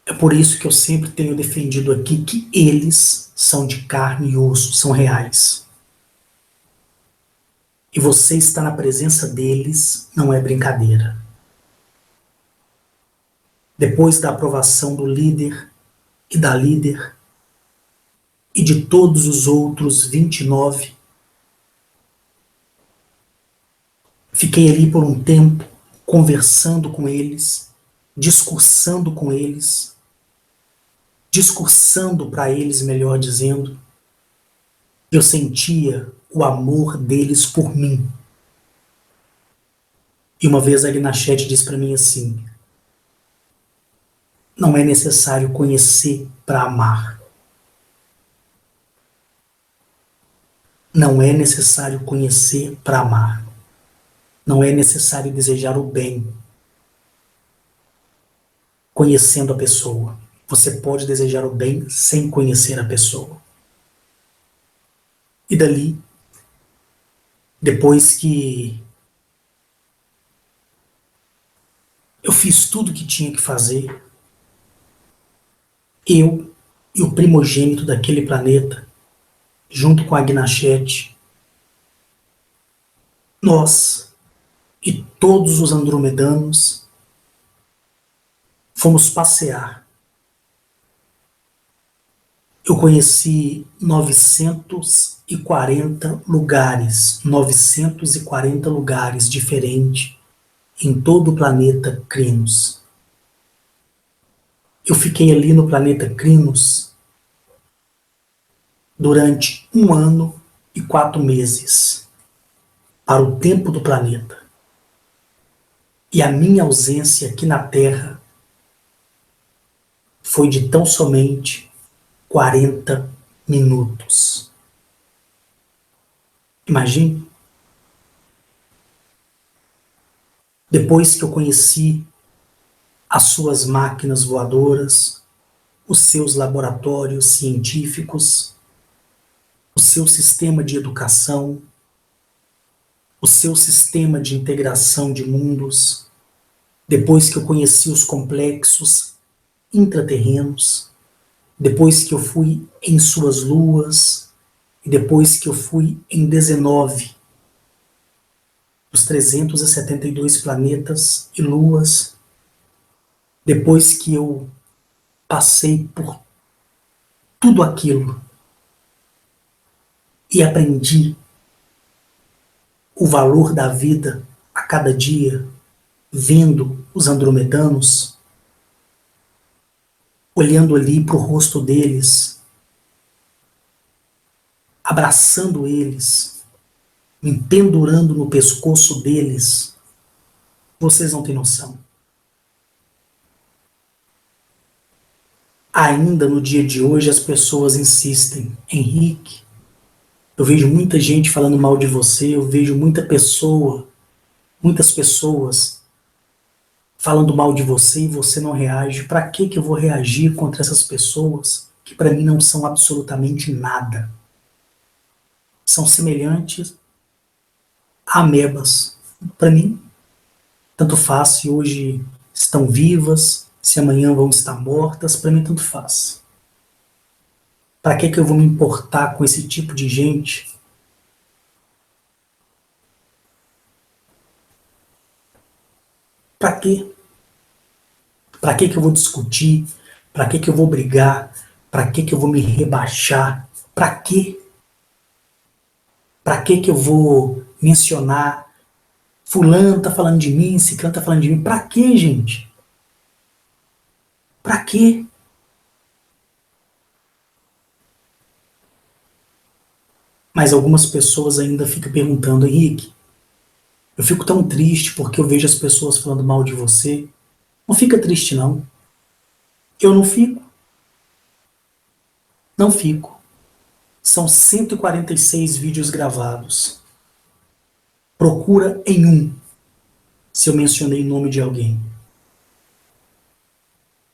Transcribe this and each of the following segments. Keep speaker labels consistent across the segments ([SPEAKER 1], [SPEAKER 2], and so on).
[SPEAKER 1] É por isso que eu sempre tenho defendido aqui que eles são de carne e osso, são reais. E você estar na presença deles não é brincadeira. Depois da aprovação do líder e da líder e de todos os outros 29, fiquei ali por um tempo, conversando com eles, discursando com eles, discursando para eles, melhor dizendo. Eu sentia o amor deles por mim. E uma vez a Gnachete disse para mim assim: não é necessário conhecer para amar. Não é necessário conhecer para amar. Não é necessário desejar o bem conhecendo a pessoa. Você pode desejar o bem sem conhecer a pessoa. E dali, depois que eu fiz tudo o que tinha que fazer, eu e o primogênito daquele planeta, junto com a Gnachete, nós e todos os andromedanos fomos passear. Eu conheci 940 lugares diferentes em todo o planeta Crinos. Eu fiquei ali no planeta Crinos durante 1 ano e 4 meses, para o tempo do planeta. E a minha ausência aqui na Terra foi de tão somente 40 minutos. Imagine. Depois que eu conheci as suas máquinas voadoras, os seus laboratórios científicos, o seu sistema de educação, o seu sistema de integração de mundos, depois que eu conheci os complexos intraterrenos, depois que eu fui em suas luas, e depois que eu fui em 19 dos 372 planetas e luas, depois que eu passei por tudo aquilo e aprendi o valor da vida a cada dia, vendo os andromedanos, olhando ali para o rosto deles, abraçando eles, me pendurando no pescoço deles, vocês não têm noção. Ainda no dia de hoje as pessoas insistem: Henrique, eu vejo muita gente falando mal de você, eu vejo muitas pessoas falando mal de você e você não reage. Para que eu vou reagir contra essas pessoas que para mim não são absolutamente nada? São semelhantes a amebas. Para mim, tanto faz se hoje estão vivas, se amanhã vão estar mortas, para mim tanto faz. Para que eu vou me importar com esse tipo de gente? Para quê? Para que eu vou discutir? Para que eu vou brigar? Para que eu vou me rebaixar? Para quê? Para que eu vou mencionar fulano tá falando de mim, ciclano tá falando de mim? Para quê, gente? Para quê? Mas algumas pessoas ainda ficam perguntando: Henrique, eu fico tão triste porque eu vejo as pessoas falando mal de você. Não fica triste, não. Eu não fico. Não fico. São 146 vídeos gravados. Procura em um se eu mencionei o nome de alguém.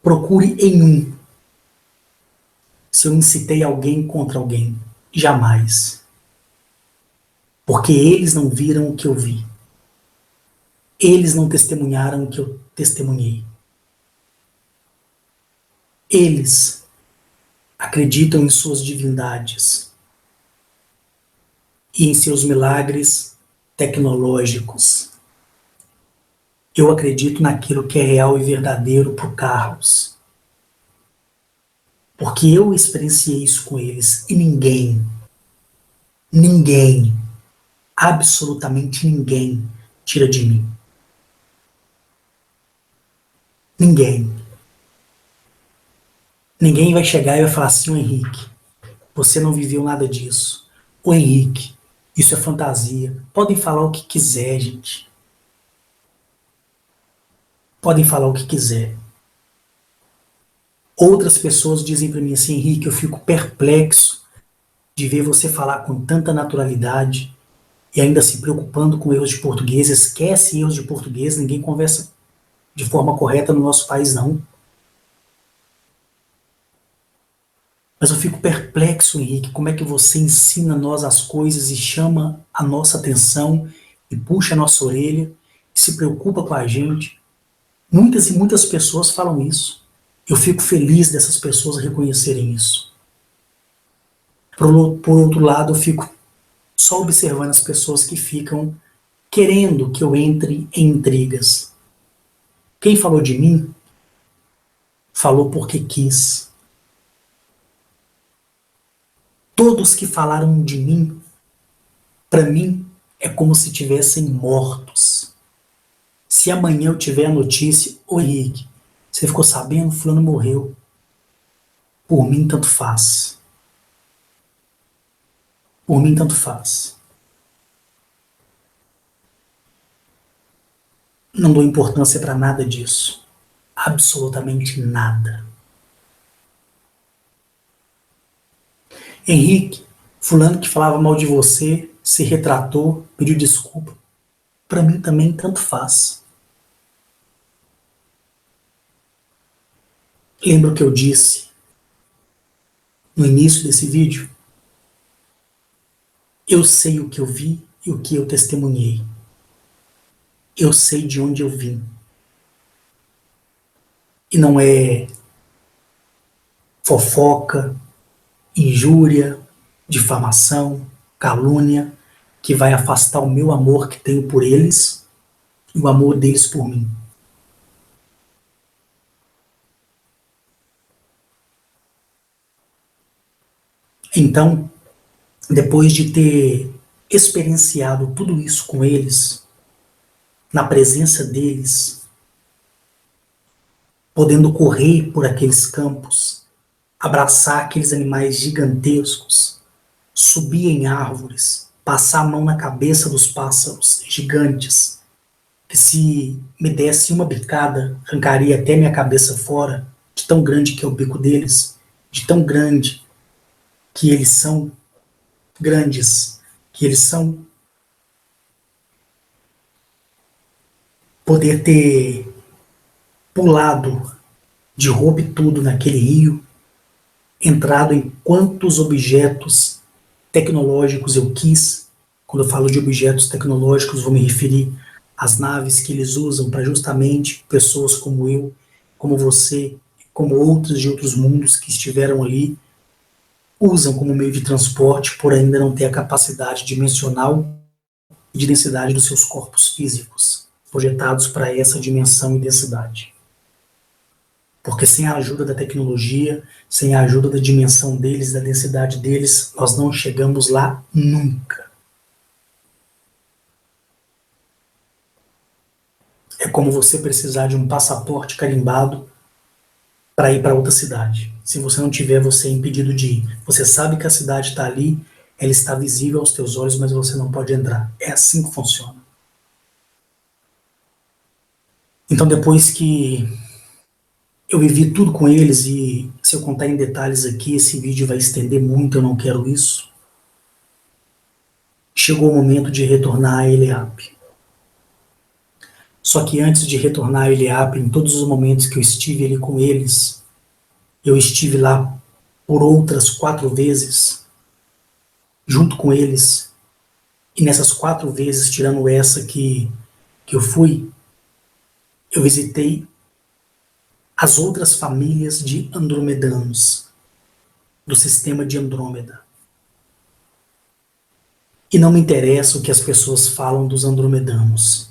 [SPEAKER 1] Procure em um se eu incitei alguém contra alguém. Jamais. Porque eles não viram o que eu vi. Eles não testemunharam o que eu testemunhei. Eles acreditam em suas divindades e em seus milagres tecnológicos. Eu acredito naquilo que é real e verdadeiro para o Carlos. Porque eu experienciei isso com eles e ninguém, absolutamente ninguém tira de mim. Ninguém. Ninguém vai chegar e vai falar assim: ô Henrique, você não viveu nada disso. Ô Henrique, isso é fantasia. Podem falar o que quiser, gente. Podem falar o que quiser. Outras pessoas dizem para mim assim: Henrique, eu fico perplexo de ver você falar com tanta naturalidade e ainda se preocupando com erros de português. Esquece erros de português, ninguém conversa de forma correta no nosso país, não. Mas eu fico perplexo, Henrique, como é que você ensina nós as coisas e chama a nossa atenção e puxa a nossa orelha e se preocupa com a gente. Muitas e muitas pessoas falam isso. Eu fico feliz dessas pessoas reconhecerem isso. Por outro lado, eu fico só observando as pessoas que ficam querendo que eu entre em intrigas. Quem falou de mim, falou porque quis. Todos que falaram de mim, para mim, é como se tivessem mortos. Se amanhã eu tiver a notícia: ô Henrique, você ficou sabendo? Fulano morreu. Por mim, tanto faz. Por mim, tanto faz. Não dou importância para nada disso. Absolutamente nada. Henrique, fulano que falava mal de você, se retratou, pediu desculpa. Para mim também tanto faz. Lembra o que eu disse no início desse vídeo? Eu sei o que eu vi e o que eu testemunhei. Eu sei de onde eu vim. E não é fofoca, injúria, difamação, calúnia que vai afastar o meu amor que tenho por eles e o amor deles por mim. Então, depois de ter experienciado tudo isso com eles, na presença deles, podendo correr por aqueles campos, abraçar aqueles animais gigantescos, subir em árvores, passar a mão na cabeça dos pássaros gigantes, que se me desse uma bicada, arrancaria até minha cabeça fora, de tão grande que é o bico deles, de tão grande que eles são, grandes que eles são. Poder ter pulado de roupa e tudo naquele rio, entrado em quantos objetos tecnológicos eu quis. Quando eu falo de objetos tecnológicos, vou me referir às naves que eles usam para justamente pessoas como eu, como você, como outros de outros mundos que estiveram ali, usam como meio de transporte, por ainda não ter a capacidade dimensional e de densidade dos seus corpos físicos, projetados para essa dimensão e densidade. Porque sem a ajuda da tecnologia, sem a ajuda da dimensão deles, da densidade deles, nós não chegamos lá nunca. É como você precisar de um passaporte carimbado para ir para outra cidade. Se você não tiver, você é impedido de ir. Você sabe que a cidade está ali, ela está visível aos teus olhos, mas você não pode entrar. É assim que funciona. Então, depois que eu vivi tudo com eles, e se eu contar em detalhes aqui, esse vídeo vai estender muito, eu não quero isso. Chegou o momento de retornar a Eliape. Só que antes de retornar a Eliape, em todos os momentos que eu estive ali com eles, eu estive lá por outras 4 vezes, junto com eles, e nessas 4 vezes, tirando essa que eu fui, eu visitei as outras famílias de andromedanos, do sistema de Andrômeda. E não me interessa o que as pessoas falam dos andromedanos.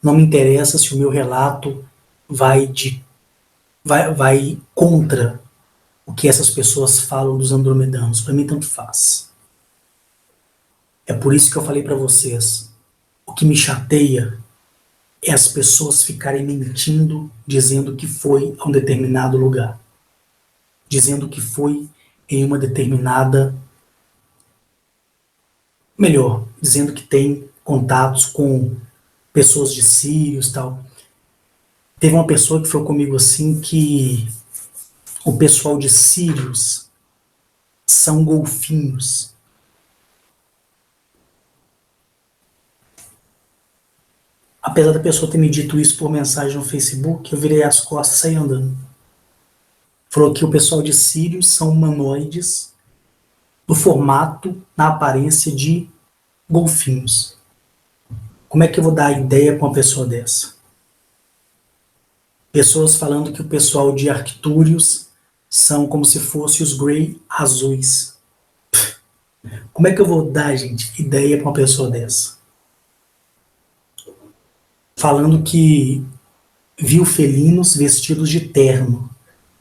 [SPEAKER 1] Não me interessa se o meu relato vai contra o que essas pessoas falam dos andromedanos. Para mim, tanto faz. É por isso que eu falei para vocês. O que me chateia é as pessoas ficarem mentindo, dizendo que foi a um determinado lugar. Dizendo que foi em uma determinada... Melhor, dizendo que tem contatos com pessoas de Sírios e tal. Teve uma pessoa que falou comigo assim que o pessoal de Sírios são golfinhos. Apesar da pessoa ter me dito isso por mensagem no Facebook, eu virei as costas e saí andando. Falou que o pessoal de Sírios são humanoides no formato, na aparência de golfinhos. Como é que eu vou dar a ideia com uma pessoa dessa? Pessoas falando que o pessoal de Arctúrios são como se fossem os Grey azuis. Como é que eu vou dar, gente, ideia para uma pessoa dessa? Falando que viu felinos vestidos de terno.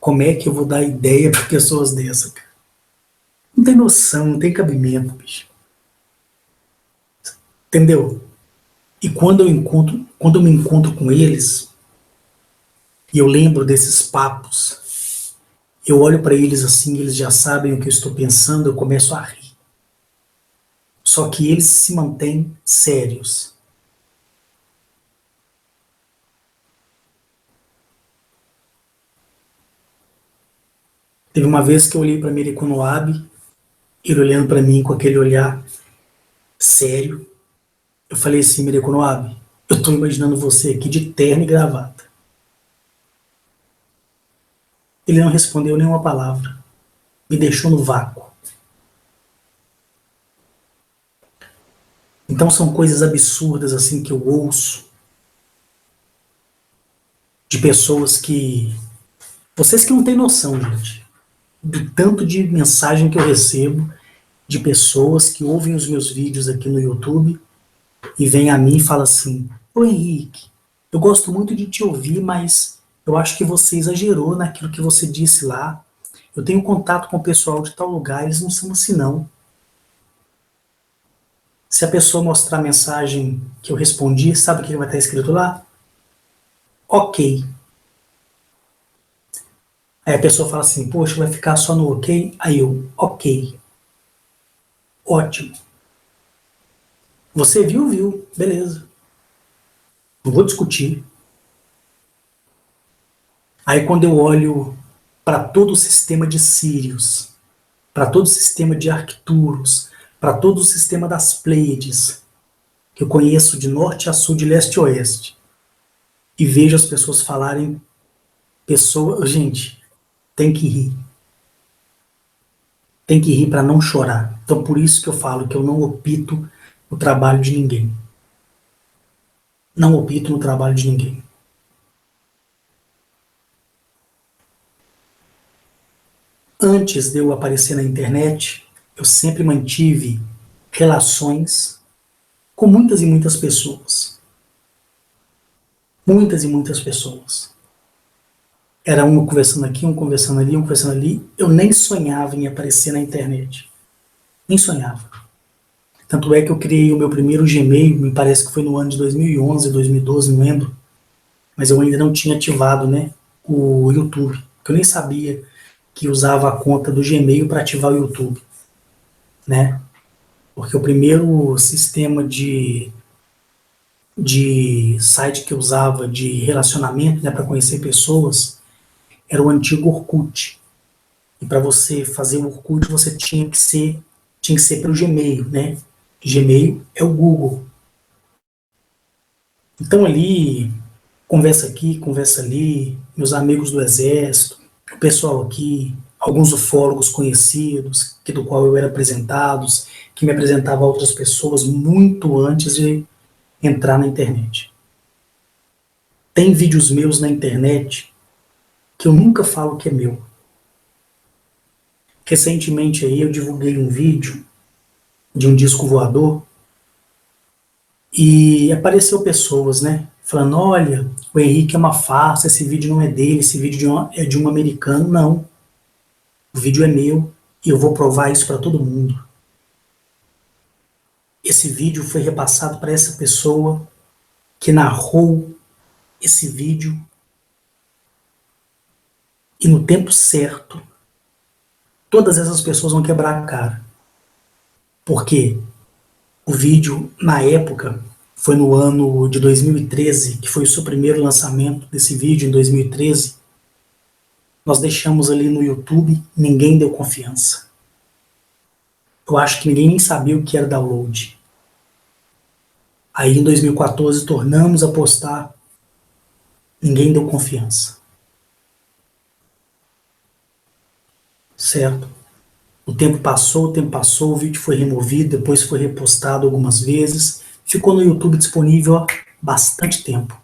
[SPEAKER 1] Como é que eu vou dar ideia para pessoas dessa, cara? Não tem noção, não tem cabimento, bicho. Entendeu? E quando eu me encontro com eles, e eu lembro desses papos, eu olho para eles assim, eles já sabem o que eu estou pensando, eu começo a rir. Só que eles se mantêm sérios. Teve uma vez que eu olhei para Merico Noab, ele olhando para mim com aquele olhar sério. Eu falei assim, Merico Noab, eu estou imaginando você aqui de terno e gravata. Ele não respondeu nenhuma palavra. Me deixou no vácuo. Então são coisas absurdas assim que eu ouço de pessoas que... Vocês que não têm noção, gente, do tanto de mensagem que eu recebo de pessoas que ouvem os meus vídeos aqui no YouTube e vêm a mim e falam assim, ô Henrique, eu gosto muito de te ouvir, mas eu acho que você exagerou naquilo que você disse lá. Eu tenho contato com o pessoal de tal lugar, eles não são assim não. Se a pessoa mostrar a mensagem que eu respondi, sabe o que vai estar escrito lá? Ok. Aí a pessoa fala assim, poxa, vai ficar só no ok? Aí eu, ok. Ótimo. Você viu, viu. Beleza. Não vou discutir. Aí quando eu olho para todo o sistema de Sírios, para todo o sistema de Arcturus, para todo o sistema das Pleiades, que eu conheço de norte a sul, de leste a oeste, e vejo as pessoas falarem, gente, tem que rir. Tem que rir para não chorar. Então por isso que eu falo que eu não opito o trabalho de ninguém. Não opito no trabalho de ninguém. Antes de eu aparecer na internet, eu sempre mantive relações com muitas e muitas pessoas. Muitas e muitas pessoas. Era um conversando aqui, um conversando ali, um conversando ali. Eu nem sonhava em aparecer na internet. Nem sonhava. Tanto é que eu criei o meu primeiro Gmail, me parece que foi no ano de 2011, 2012, não lembro. Mas eu ainda não tinha ativado, né, o YouTube. Porque eu nem sabia que usava a conta do Gmail para ativar o YouTube, né? Porque o primeiro sistema de site que eu usava de relacionamento, né, para conhecer pessoas, era o antigo Orkut. E para você fazer o Orkut, você tinha que ser pelo Gmail, né? Gmail é o Google. Então ali, conversa aqui, conversa ali, meus amigos do exército, o pessoal aqui, alguns ufólogos conhecidos, que do qual eu era apresentado, que me apresentava a outras pessoas muito antes de entrar na internet. Tem vídeos meus na internet que eu nunca falo que é meu. Recentemente aí eu divulguei um vídeo de um disco voador e apareceu pessoas, né, falando, olha, o Henrique é uma farsa, esse vídeo não é dele, esse vídeo é de um americano. Não, o vídeo é meu e eu vou provar isso para todo mundo. Esse vídeo foi repassado para essa pessoa que narrou esse vídeo e no tempo certo todas essas pessoas vão quebrar a cara. Porque o vídeo, na época, foi no ano de 2013, que foi o seu primeiro lançamento desse vídeo, em 2013. Nós deixamos ali no YouTube, ninguém deu confiança. Eu acho que ninguém nem sabia o que era download. Aí em 2014 tornamos a postar, ninguém deu confiança. Certo? O tempo passou, o vídeo foi removido, depois foi repostado algumas vezes, ficou no YouTube disponível há bastante tempo.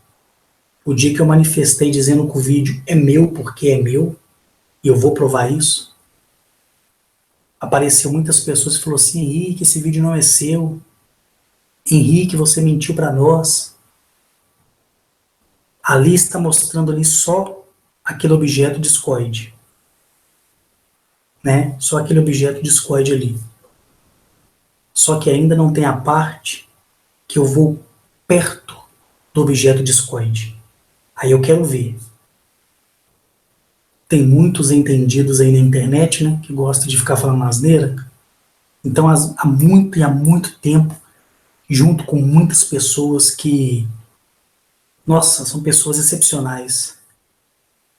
[SPEAKER 1] O dia que eu manifestei dizendo que o vídeo é meu porque é meu, e eu vou provar isso, apareceu muitas pessoas e falou assim, Henrique, esse vídeo não é seu, Henrique, você mentiu para nós. Ali está mostrando ali só aquele objeto discoide, né? Só aquele objeto discoide ali. Só que ainda não tem a parte que eu vou perto do objeto discoide. Aí eu quero ver. Tem muitos entendidos aí na internet, né, que gostam de ficar falando asneira. Então, há muito e há muito tempo, junto com muitas pessoas que, nossa, são pessoas excepcionais.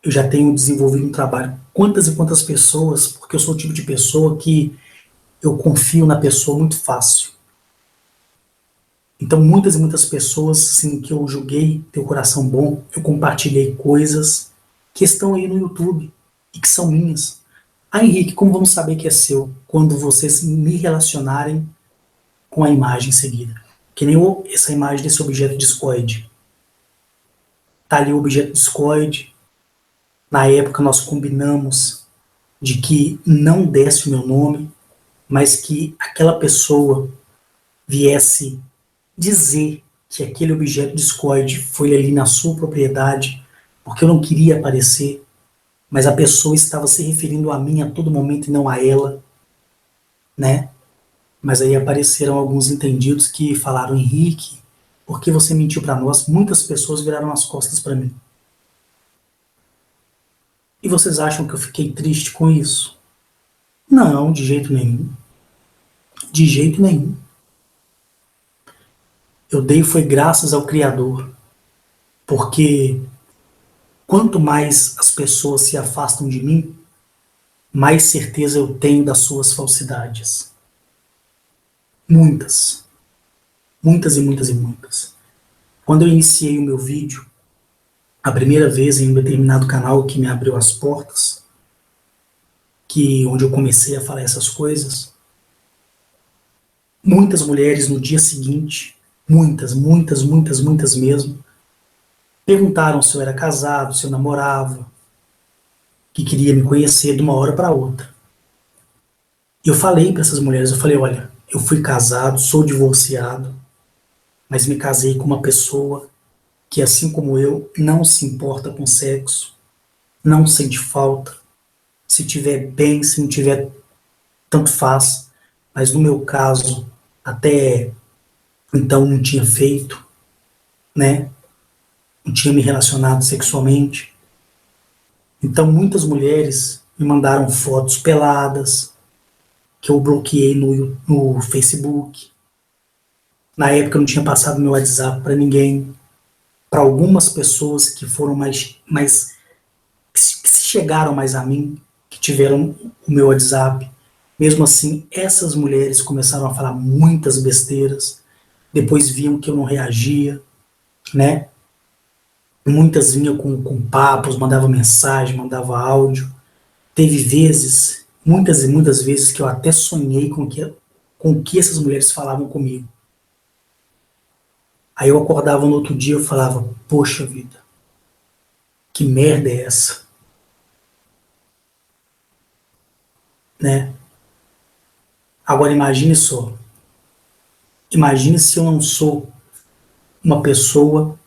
[SPEAKER 1] Eu já tenho desenvolvido um trabalho. Quantas e quantas pessoas, porque eu sou o tipo de pessoa que eu confio na pessoa muito fácil. Então, muitas e muitas pessoas, assim, que eu julguei ter o coração bom, eu compartilhei coisas que estão aí no YouTube e que são minhas. Ah, Henrique, como vamos saber que é seu? Quando vocês me relacionarem com a imagem seguida. Que nem essa imagem desse objeto discoide. Tá ali o objeto discoide. Na época nós combinamos de que não desse o meu nome, mas que aquela pessoa viesse dizer que aquele objeto discoide foi ali na sua propriedade, porque eu não queria aparecer, mas a pessoa estava se referindo a mim a todo momento e não a ela, né? Mas aí apareceram alguns entendidos que falaram, Henrique, por que você mentiu para nós? Muitas pessoas viraram as costas para mim. E vocês acham que eu fiquei triste com isso? Não, de jeito nenhum. De jeito nenhum. Eu dei foi graças ao Criador, porque quanto mais as pessoas se afastam de mim, mais certeza eu tenho das suas falsidades. Muitas. Muitas e muitas e muitas. Quando eu iniciei o meu vídeo, a primeira vez em um determinado canal que me abriu as portas, onde eu comecei a falar essas coisas, muitas mulheres no dia seguinte, muitas, muitas, muitas, muitas mesmo, perguntaram se eu era casado, se eu namorava, que queria me conhecer de uma hora para outra. E eu falei para essas mulheres, eu falei, olha, eu fui casado, sou divorciado, mas me casei com uma pessoa que, assim como eu, não se importa com sexo, não sente falta, se tiver bem, se não tiver, tanto faz, mas no meu caso, até então não tinha feito, né? Não tinha me relacionado sexualmente. Então muitas mulheres me mandaram fotos peladas, que eu bloqueei no Facebook. Na época eu não tinha passado meu WhatsApp para ninguém. Para algumas pessoas que foram que se chegaram mais a mim, que tiveram o meu WhatsApp. Mesmo assim, essas mulheres começaram a falar muitas besteiras. Depois viam que eu não reagia, né? Muitas vinham com papos, mandavam mensagem, mandavam áudio. Teve vezes, muitas e muitas vezes, que eu até sonhei com o que essas mulheres falavam comigo. Aí eu acordava no outro dia e eu falava, poxa vida, que merda é essa? né? Agora imagine só. Imagine se eu não sou uma pessoa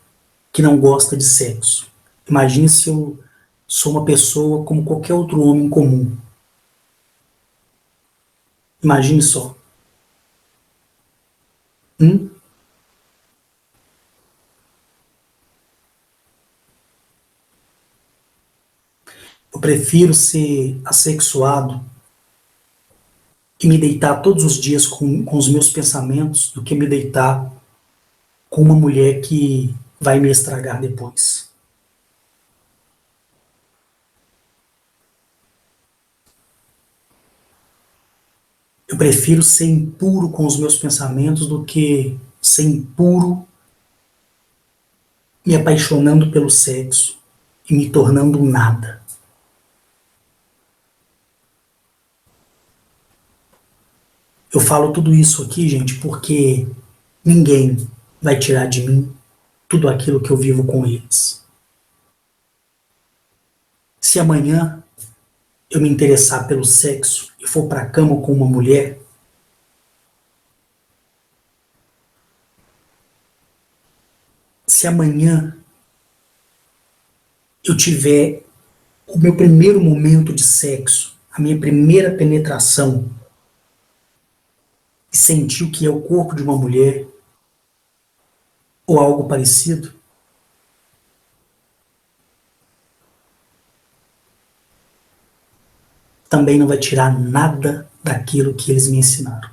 [SPEAKER 1] que não gosta de sexo. Imagine se eu sou uma pessoa como qualquer outro homem comum. Imagine só. Hum? Eu prefiro ser assexuado e me deitar todos os dias com os meus pensamentos do que me deitar com uma mulher que vai me estragar depois. Eu prefiro ser impuro com os meus pensamentos do que ser impuro me apaixonando pelo sexo e me tornando um nada. Eu falo tudo isso aqui, gente, porque ninguém vai tirar de mim tudo aquilo que eu vivo com eles. Se amanhã eu me interessar pelo sexo e for para a cama com uma mulher, se amanhã eu tiver o meu primeiro momento de sexo, a minha primeira penetração, e sentir o que é o corpo de uma mulher, ou algo parecido, também não vai tirar nada daquilo que eles me ensinaram.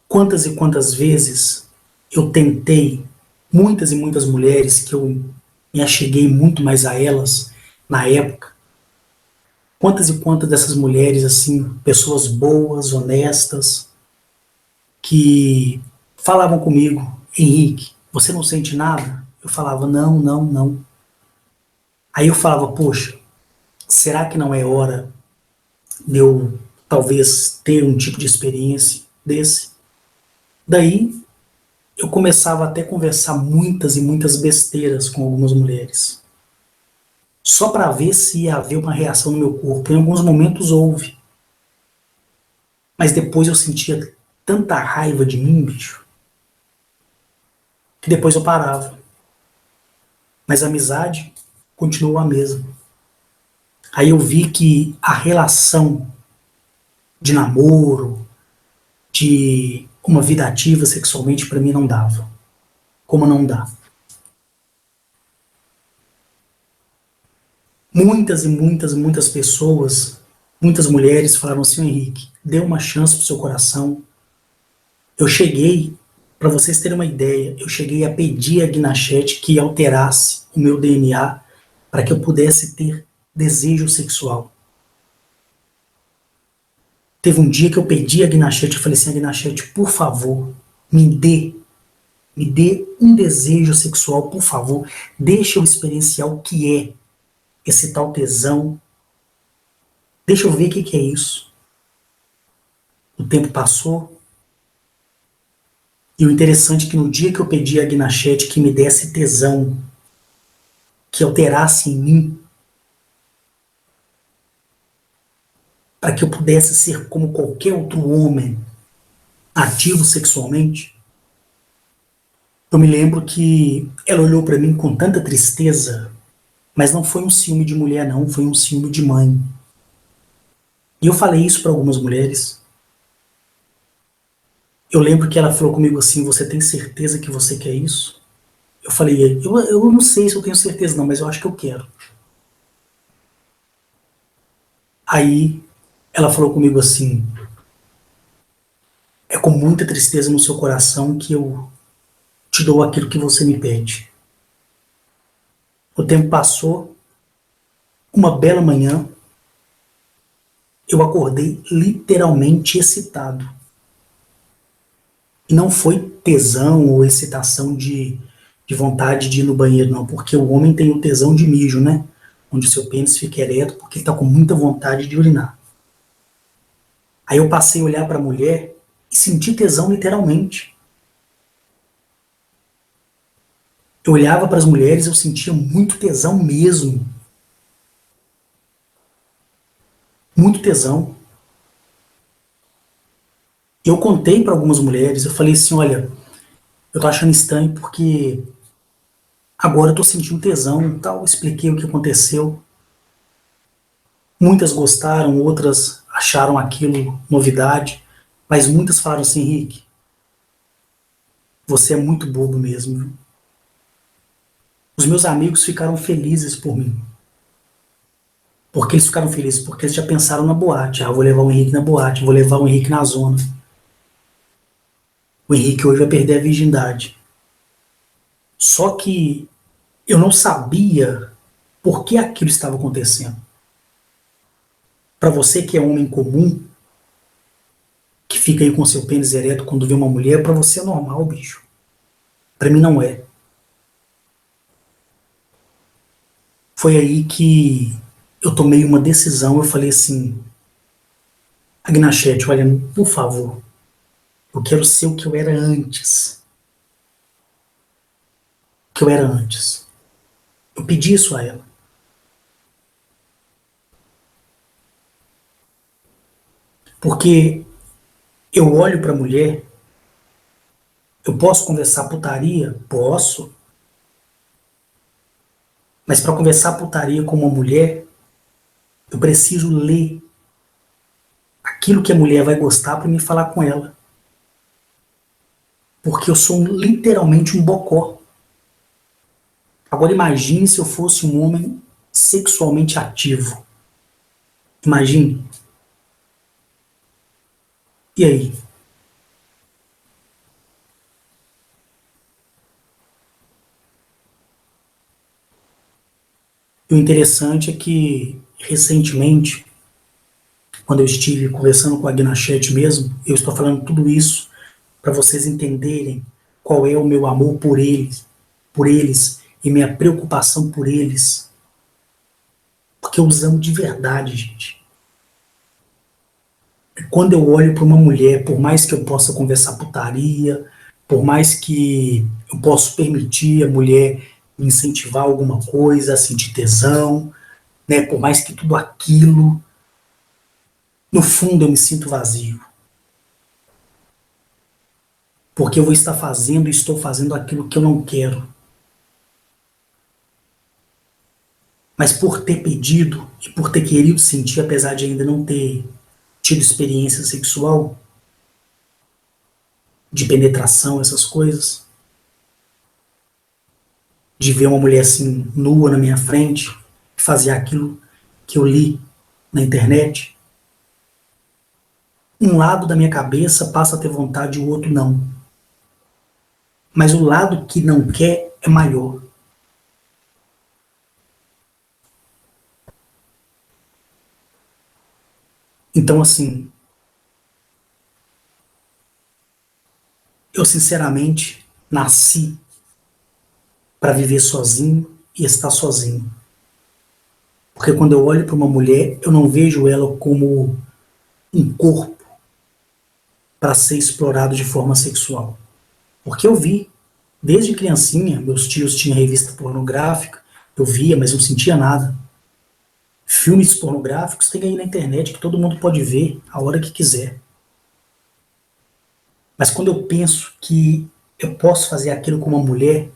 [SPEAKER 1] Quantas e quantas vezes eu tentei, muitas e muitas mulheres que eu me acheguei muito mais a elas na época, quantas e quantas dessas mulheres, assim, pessoas boas, honestas, que falavam comigo: Henrique, você não sente nada? Eu falava: não, não, não. Aí eu falava: poxa, será que não é hora de eu talvez ter um tipo de experiência desse? Daí eu começava até a conversar muitas e muitas besteiras com algumas mulheres, só para ver se ia haver uma reação no meu corpo. Em alguns momentos houve, mas depois eu sentia tanta raiva de mim, bicho, que depois eu parava. Mas a amizade continuou a mesma. Aí eu vi que a relação de namoro, de uma vida ativa sexualmente, para mim não dava. Como não dá? Muitas e muitas e muitas pessoas, muitas mulheres falaram assim: Henrique, dê uma chance pro seu coração. Eu cheguei, para vocês terem uma ideia, eu cheguei a pedir a Gnachete que alterasse o meu DNA para que eu pudesse ter desejo sexual. Teve um dia que eu pedi a Gnachete, eu falei assim: Gnachete, por favor, me dê um desejo sexual, por favor, deixa eu experienciar o que é esse tal tesão, deixa eu ver o que que é isso. O tempo passou, e o interessante é que no dia que eu pedi a Gnachete que me desse tesão, que alterasse em mim, para que eu pudesse ser como qualquer outro homem, ativo sexualmente, eu me lembro que ela olhou para mim com tanta tristeza, mas não foi um ciúme de mulher, não, foi um ciúme de mãe. E eu falei isso para algumas mulheres. Eu lembro que ela falou comigo assim: você tem certeza que você quer isso? Eu falei: eu não sei se eu tenho certeza não, mas eu acho que eu quero. Aí ela falou comigo assim: é com muita tristeza no seu coração que eu te dou aquilo que você me pede. O tempo passou, uma bela manhã, eu acordei literalmente excitado. E não foi tesão ou excitação de vontade de ir no banheiro, não, porque o homem tem o tesão de mijo, né? Onde o seu pênis fica ereto porque ele tá com muita vontade de urinar. Aí eu passei a olhar para a mulher e senti tesão literalmente. Eu olhava para as mulheres, eu sentia muito tesão mesmo. Muito tesão. Eu contei para algumas mulheres, eu falei assim, olha, eu tô achando estranho porque agora eu tô sentindo tesão e tal. Expliquei o que aconteceu. Muitas gostaram, outras acharam aquilo novidade, mas muitas falaram assim, Henrique, você é muito bobo mesmo. Viu? Os meus amigos ficaram felizes por mim. Por que eles ficaram felizes? Porque eles já pensaram na boate. Ah, eu vou levar o Henrique na boate, vou levar o Henrique na zona. O Henrique hoje vai perder a virgindade. Só que eu não sabia por que aquilo estava acontecendo. Para você que é homem comum, que fica aí com seu pênis ereto quando vê uma mulher, para você é normal, bicho. Para mim não é. Foi aí que eu tomei uma decisão. Eu falei assim, Agnachete, olha, por favor, eu quero ser o que eu era antes. O que eu era antes. Eu pedi isso a ela. Porque eu olho para a mulher, eu posso conversar putaria? Posso. Mas para conversar putaria com uma mulher, eu preciso ler aquilo que a mulher vai gostar para me falar com ela. Porque eu sou literalmente um bocó. Agora imagine se eu fosse um homem sexualmente ativo. Imagine. E aí? E o interessante é que, recentemente, quando eu estive conversando com a Gnachete mesmo, eu estou falando tudo isso para vocês entenderem qual é o meu amor por eles e minha preocupação por eles. Porque eu os amo de verdade, gente. E quando eu olho para uma mulher, por mais que eu possa conversar putaria, por mais que eu possa permitir a mulher me incentivar alguma coisa, a sentir tesão, né, por mais que tudo aquilo, no fundo eu me sinto vazio. Porque eu vou estar fazendo e estou fazendo aquilo que eu não quero. Mas por ter pedido e por ter querido sentir, apesar de ainda não ter tido experiência sexual, de penetração, essas coisas, de ver uma mulher assim nua na minha frente, fazer aquilo que eu li na internet, um lado da minha cabeça passa a ter vontade e o outro não. Mas o lado que não quer é maior. Então, assim, eu sinceramente nasci para viver sozinho e estar sozinho. Porque quando eu olho para uma mulher, eu não vejo ela como um corpo para ser explorado de forma sexual. Porque eu vi, desde criancinha, meus tios tinham revista pornográfica, eu via, mas não sentia nada. Filmes pornográficos tem aí na internet que todo mundo pode ver a hora que quiser. Mas quando eu penso que eu posso fazer aquilo com uma mulher,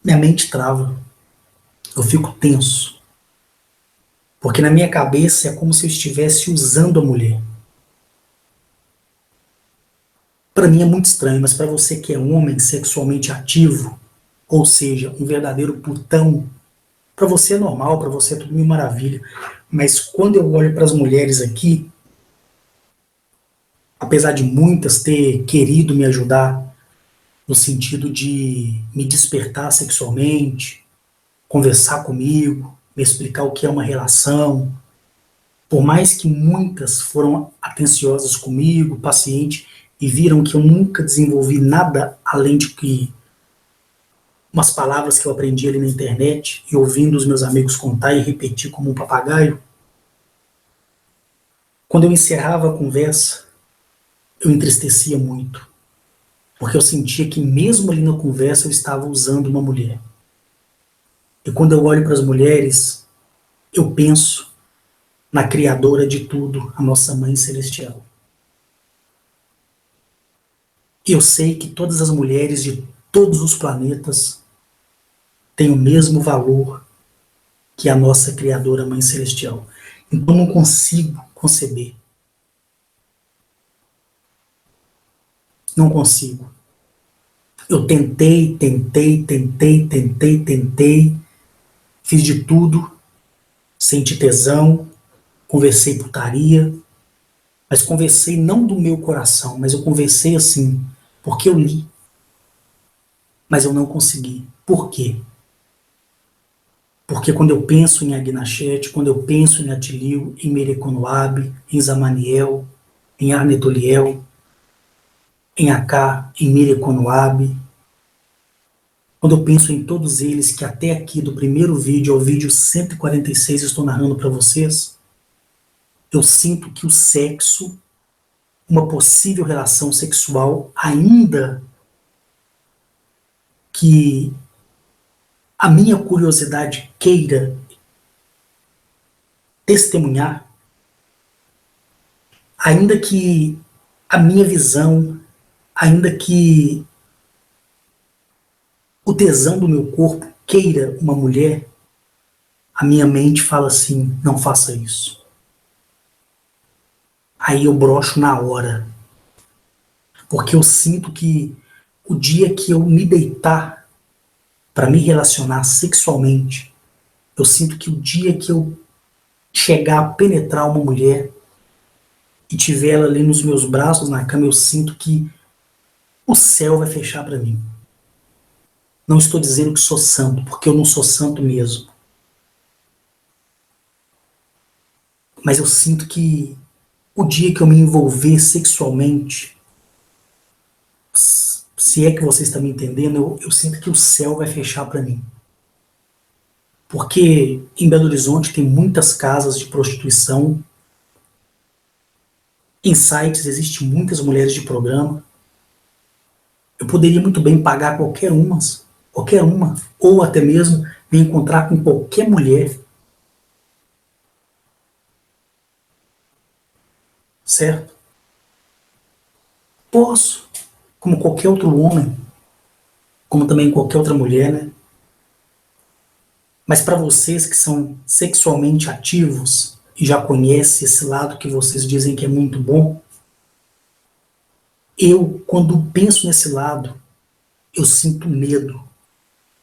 [SPEAKER 1] minha mente trava. Eu fico tenso. Porque na minha cabeça é como se eu estivesse usando a mulher. Para mim é muito estranho, mas para você que é um homem sexualmente ativo, ou seja, um verdadeiro putão, para você é normal, para você é tudo mil maravilha. Mas quando eu olho para as mulheres aqui, apesar de muitas ter querido me ajudar no sentido de me despertar sexualmente, conversar comigo, me explicar o que é uma relação, por mais que muitas foram atenciosas comigo, paciente, e viram que eu nunca desenvolvi nada além de que umas palavras que eu aprendi ali na internet e ouvindo os meus amigos contar e repetir como um papagaio, quando eu encerrava a conversa, eu entristecia muito. Porque eu sentia que mesmo ali na conversa eu estava usando uma mulher. E quando eu olho para as mulheres, eu penso na Criadora de tudo, a nossa Mãe Celestial. E eu sei que todas as mulheres de todos os planetas têm o mesmo valor que a nossa Criadora Mãe Celestial. Então eu não consigo conceber. Não consigo. Eu tentei, fiz de tudo, senti tesão, conversei putaria, mas conversei não do meu coração, mas eu conversei assim, porque eu li, mas eu não consegui. Por quê? Porque quando eu penso em Agnachete, quando eu penso em Atilio, em Mereconoabe, em Zamaniel, em Arnetoliel, em Acá, em Mereconoabe, quando eu penso em todos eles que até aqui do primeiro vídeo ao vídeo 146 estou narrando para vocês, eu sinto que o sexo, uma possível relação sexual, ainda que a minha curiosidade queira testemunhar, ainda que a minha visão, ainda que o tesão do meu corpo queira uma mulher, a minha mente fala assim, não faça isso. Aí eu broxo na hora, porque eu sinto que o dia que eu me deitar para me relacionar sexualmente, eu sinto que o dia que eu chegar a penetrar uma mulher e tiver ela ali nos meus braços na cama, eu sinto que o céu vai fechar para mim. Não estou dizendo que sou santo, porque eu não sou santo mesmo. Mas eu sinto que o dia que eu me envolver sexualmente, se é que você está me entendendo, eu sinto que o céu vai fechar para mim. Porque em Belo Horizonte tem muitas casas de prostituição, em sites existem muitas mulheres de programa. Eu poderia muito bem pagar qualquer uma, ou até mesmo me encontrar com qualquer mulher, certo? Posso, como qualquer outro homem, como também qualquer outra mulher, né? Mas para vocês que são sexualmente ativos e já conhecem esse lado que vocês dizem que é muito bom, eu, quando penso nesse lado, eu sinto medo,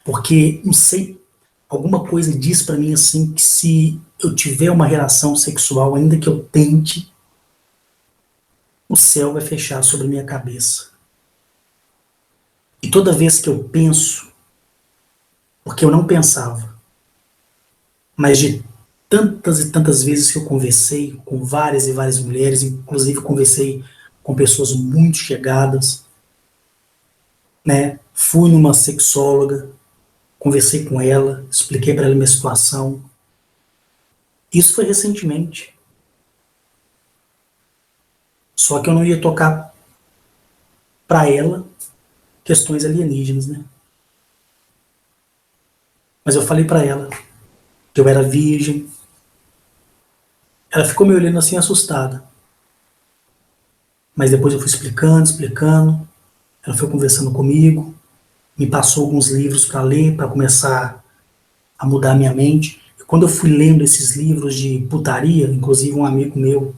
[SPEAKER 1] porque, não sei, alguma coisa diz para mim assim que se eu tiver uma relação sexual, ainda que eu tente, o céu vai fechar sobre minha cabeça. E toda vez que eu penso, porque eu não pensava, mas de tantas e tantas vezes que eu conversei com várias e várias mulheres, inclusive conversei com pessoas muito chegadas, né? Fui numa sexóloga, conversei com ela, expliquei para ela minha situação. Isso foi recentemente. Só que eu não ia tocar para ela questões alienígenas, né? Mas eu falei para ela que eu era virgem. Ela ficou me olhando assim assustada. Mas depois eu fui explicando. Ela foi conversando comigo, me passou alguns livros para ler, para começar a mudar a minha mente. E quando eu fui lendo esses livros de putaria, inclusive um amigo meu,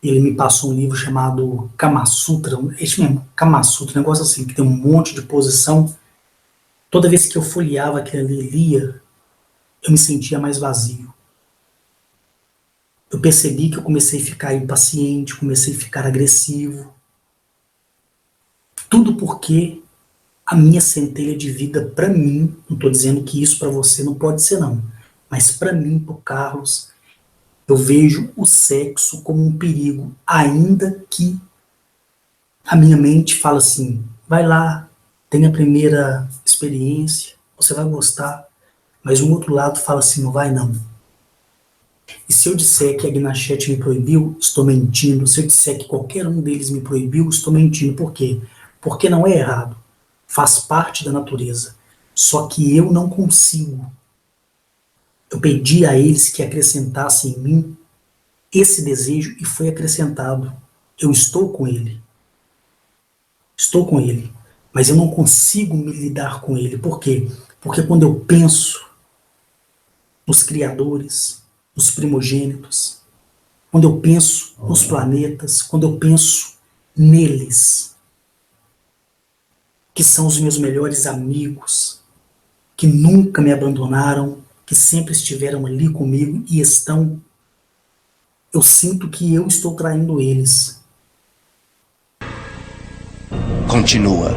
[SPEAKER 1] ele me passou um livro chamado Kama Sutra, este mesmo, Kama Sutra, um negócio assim, que tem um monte de posição. Toda vez que eu folheava aquilo ali, lia, eu me sentia mais vazio. Eu percebi que eu comecei a ficar impaciente, comecei a ficar agressivo. Tudo porque a minha centelha de vida para mim, não estou dizendo que isso para você não pode ser não, mas para mim, para o Carlos, eu vejo o sexo como um perigo, ainda que a minha mente fala assim, vai lá, tenha a primeira experiência, você vai gostar, mas um outro lado fala assim, não vai não. E se eu disser que a Gnachete me proibiu, estou mentindo. Se eu disser que qualquer um deles me proibiu, estou mentindo. Por quê? porque não é errado, faz parte da natureza. Só que eu não consigo. Eu pedi a eles que acrescentassem em mim esse desejo e foi acrescentado. Eu estou com ele. Estou com ele. Mas eu não consigo me lidar com ele. Por quê? Porque quando eu penso nos criadores, nos primogênitos, quando eu penso nos planetas, quando eu penso neles, que são os meus melhores amigos, que nunca me abandonaram, que sempre estiveram ali comigo e estão, eu sinto que eu estou traindo eles.
[SPEAKER 2] Continua.